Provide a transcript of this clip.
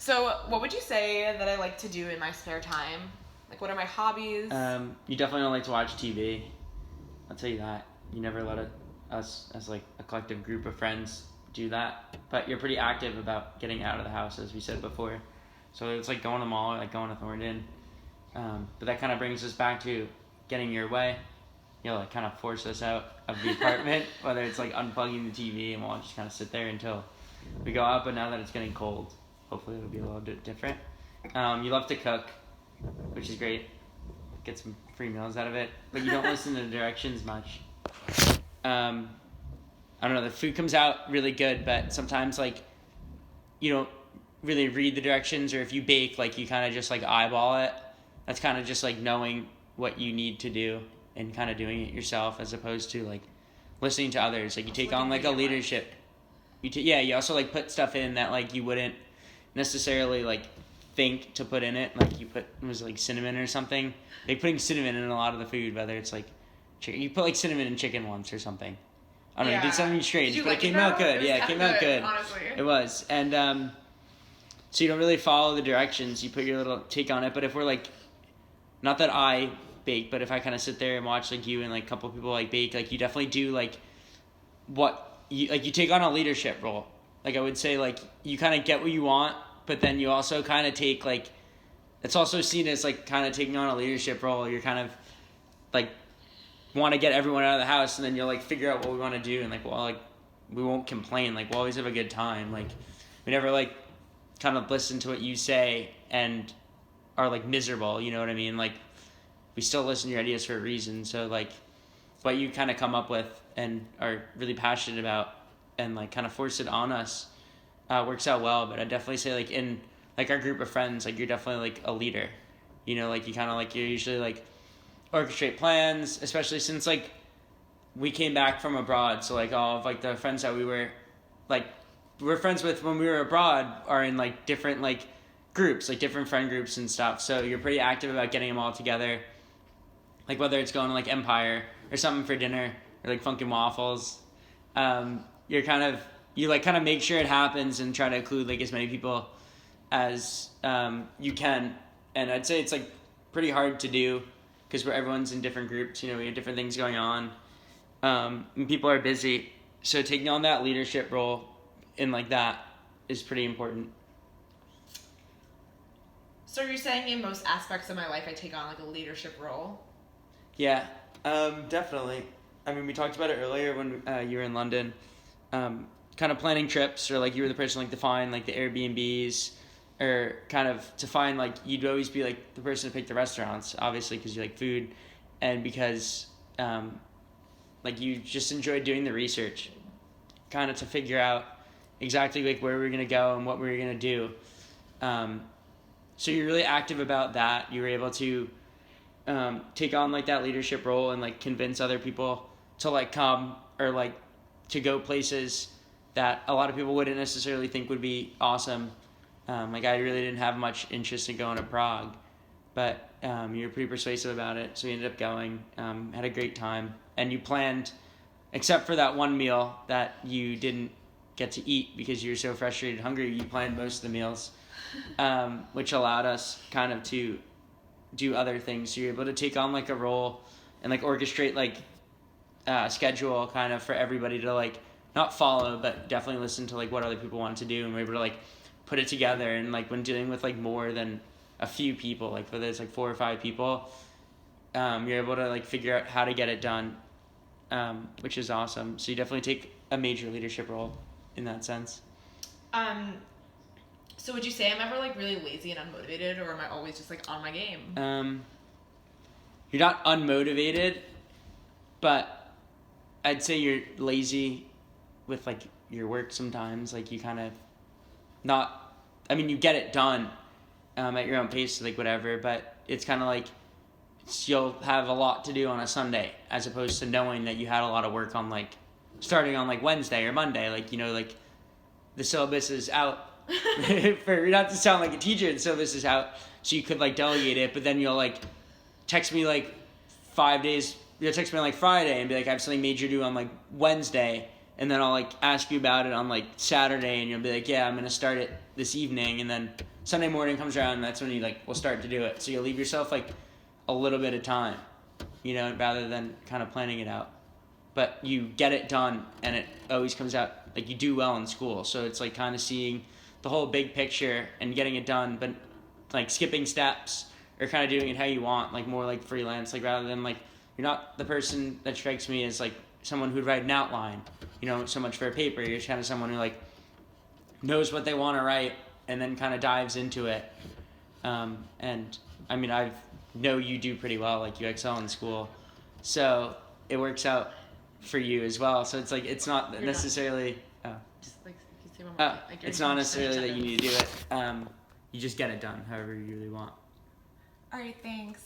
So what would you say that I like to do in my spare time? Like, what are my hobbies? You definitely don't like to watch TV. I'll tell you that. You never let us as like a collective group of friends do that. But you're pretty active about getting out of the house, as we said before. So it's like going to the mall, or like going to Thornton. But that kind of brings us back to getting your way. You'll like kind of force us out of the apartment, whether it's like unplugging the TV and we'll just kind of sit there until we go out. But now that it's getting cold, hopefully it'll be a little bit different. You love to cook, which is great. Get some free meals out of it, but you don't listen to the directions much. I don't know, the food comes out really good, but sometimes like you don't really read the directions, or if you bake, like you kind of just like eyeball it. That's kind of just like knowing what you need to do and kind of doing it yourself, as opposed to like listening to others. Like you take on like a leadership. You also like put stuff in that like you wouldn't necessarily like think to put in it. Like you put, it was like cinnamon or something. Like putting cinnamon in a lot of the food, whether it's like chicken. You put like cinnamon in chicken once or something. I don't know, you did something strange, but it came out good. Yeah, it came out good. Honestly. It was. And so you don't really follow the directions. You put your little take on it. But if we're like, not that I bake, but if I kind of sit there and watch like you and like a couple people like bake, like you definitely do like what you like. You take on a leadership role. Like I would say, like you kind of get what you want, but then you also kind of take like, it's also seen as like kind of taking on a leadership role. You're kind of like want to get everyone out of the house, and then you'll like figure out what we want to do, and like, well, like we won't complain. Like we'll always have a good time. Like we never like kind of listen to what you say and are like miserable. You know what I mean? Like we still listen to your ideas for a reason. So like what you kind of come up with and are really passionate about and like kind of force it on us works out well. But I definitely say like in like our group of friends, like you're definitely like a leader. You know, like you kind of like you're usually like orchestrate plans, especially since like we came back from abroad. So like all of like the friends that we were friends with when we were abroad are in like different like groups, like different friend groups and stuff. So you're pretty active about getting them all together. Like whether it's going to like Empire or something for dinner or like Funkin' Waffles, you're kind of make sure it happens and try to include like as many people as you can. And I'd say it's like pretty hard to do because everyone's in different groups. You know, we have different things going on, and people are busy. So taking on that leadership role in like that is pretty important. So you're saying in most aspects of my life I take on like a leadership role? Yeah, definitely. I mean, we talked about it earlier when you were in London, kind of planning trips, or like you were the person like to find like the Airbnbs, or kind of to find like you'd always be like the person to pick the restaurants, obviously because you like food, and because like you just enjoyed doing the research, kind of to figure out exactly like where we were gonna go and what we were gonna do. So you're really active about that. You were able to take on like that leadership role and like convince other people to like come or like to go places that a lot of people wouldn't necessarily think would be awesome. Like I really didn't have much interest in going to Prague, but you were pretty persuasive about it. So we ended up going, had a great time, and you planned, except for that one meal that you didn't get to eat because you were so frustrated and hungry, you planned most of the meals, which allowed us kind of to do other things. So you're able to take on like a role and like orchestrate like schedule kind of for everybody to like not follow, but definitely listen to like what other people want to do, and we're able to like put it together. And like when dealing with like more than a few people, like whether it's like 4 or 5 people, you're able to like figure out how to get it done, which is awesome. So you definitely take a major leadership role in that sense. So would you say I'm ever like really lazy and unmotivated, or am I always just like on my game? You're not unmotivated, but I'd say you're lazy with like your work sometimes. Like you kind of you get it done at your own pace, like whatever, but it's kind of like you'll have a lot to do on a Sunday as opposed to knowing that you had a lot of work on like starting on like Wednesday or Monday. Like, you know, like the syllabus is out for not to sound like a teacher, the syllabus is out, so you could like delegate it, but then you'll like text me like 5 days, you'll text me on like Friday and be like, I have something major due on like Wednesday, and then I'll like ask you about it on like Saturday, and you'll be like, yeah, I'm gonna start it this evening, and then Sunday morning comes around, and that's when you like will start to do it. So you'll leave yourself like a little bit of time, rather than kind of planning it out. But you get it done, and it always comes out like you do well in school. So it's like kind of seeing the whole big picture and getting it done, but like skipping steps or kind of doing it how you want, like more like freelance, like rather than like you're not the person that strikes me as like someone who'd write an outline, so much for a paper. You're just kind of someone who like knows what they want to write and then kind of dives into it. And I mean, I know you do pretty well, like you excel in school, so it works out for you as well. So it's like it's not You're necessarily. Just like you say one more. Like, It's not necessarily that you need to do it. You just get it done however you really want. All right, thanks.